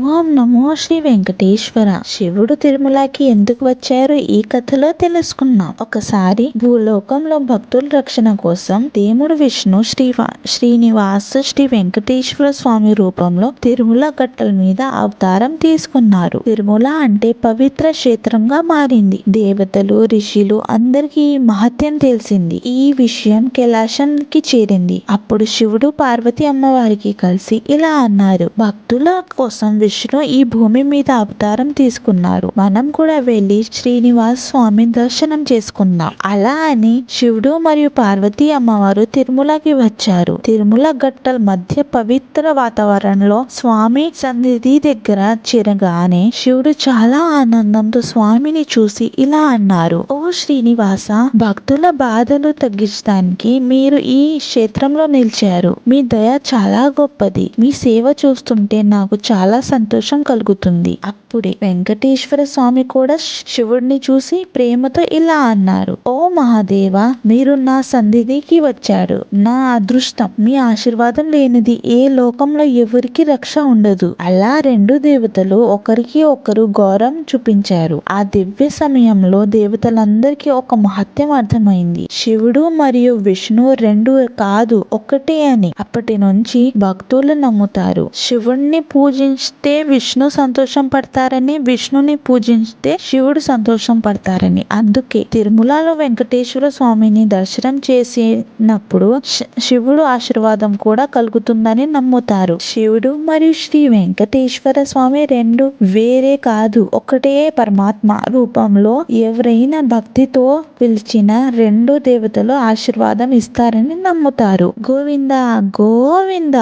ఓం నమో శ్రీ వెంకటేశ్వర. శివుడు తిరుమలకి ఎందుకు వచ్చారు ఈ కథలో తెలుసుకున్నాం. ఒకసారి భూలోకంలో భక్తుల రక్షణ కోసం దేవుడు విష్ణు శ్రీనివాస శ్రీ వెంకటేశ్వర స్వామి రూపంలో తిరుమల గట్టల మీద అవతారం తీసుకున్నారు. తిరుమల అంటే పవిత్ర క్షేత్రంగా మారింది. దేవతలు, ఋషులు అందరికీ ఈ మహత్యం తెలిసింది. ఈ విషయం కైలాసానికి చేరింది. అప్పుడు శివుడు పార్వతి అమ్మవారికి కలిసి ఇలా అన్నారు: భక్తుల కోసం విష్ణు ఈ భూమి మీద అవతారం తీసుకున్నారు. మనం కూడా వెళ్లి శ్రీనివాస స్వామి దర్శనం చేసుకుందాం. అలా అని శివుడు మరియు పార్వతీ అమ్మవారు తిరుమలకి వచ్చారు. తిరుమల గట్టల మధ్య పవిత్ర వాతావరణంలో స్వామి సన్నిధి దగ్గర చేరగానే శివుడు చాలా ఆనందంతో స్వామిని చూసి ఇలా అన్నారు: ఓ శ్రీనివాస, భక్తుల బాధలు తగ్గించడానికి మీరు ఈ క్షేత్రంలో నిలిచారు. మీ దయ చాలా గొప్పది. మీ సేవ చూస్తుంటే నాకు చాలా సంతోషం కలుగుతుంది. అప్పుడే వెంకటేశ్వర స్వామి కూడా శివుడిని చూసి ప్రేమతో ఇలా అన్నారు: ఓ మహాదేవ, మీరు నా సన్నిధికి వచ్చారు. నా అదృష్టం. మీ ఆశీర్వాదం లేనిది ఏ లోకంలో ఎవరికి రక్ష ఉండదు. అలా రెండు దేవతలు ఒకరికి ఒకరు గౌరవం చూపించారు. ఆ దివ్య సమయంలో దేవతలందరికీ ఒక మహత్యం అర్థమైంది. శివుడు మరియు విష్ణు రెండు కాదు, ఒకటే అని. అప్పటి నుంచి భక్తులు నమ్ముతారు. శివుణ్ణి పూజిస్తే విష్ణు సంతోషం పడతారని, విష్ణుని పూజిస్తే శివుడు సంతోషం పడతారని. అందుకే తిరుమలలో వెంకటేశ్వర స్వామిని దర్శనం చేసినప్పుడు శివుడు ఆశీర్వాదం కూడా కలుగుతుందని నమ్ముతారు. శివుడు మరియు శ్రీ వెంకటేశ్వర స్వామి రెండు వేరే కాదు, ఒకటే పరమాత్మ రూపంలో. ఎవరైనా భక్తితో పిలిచిన రెండు దేవతలు ఆశీర్వాదం ఇస్తారని నమ్ముతారు. గోవింద గోవింద.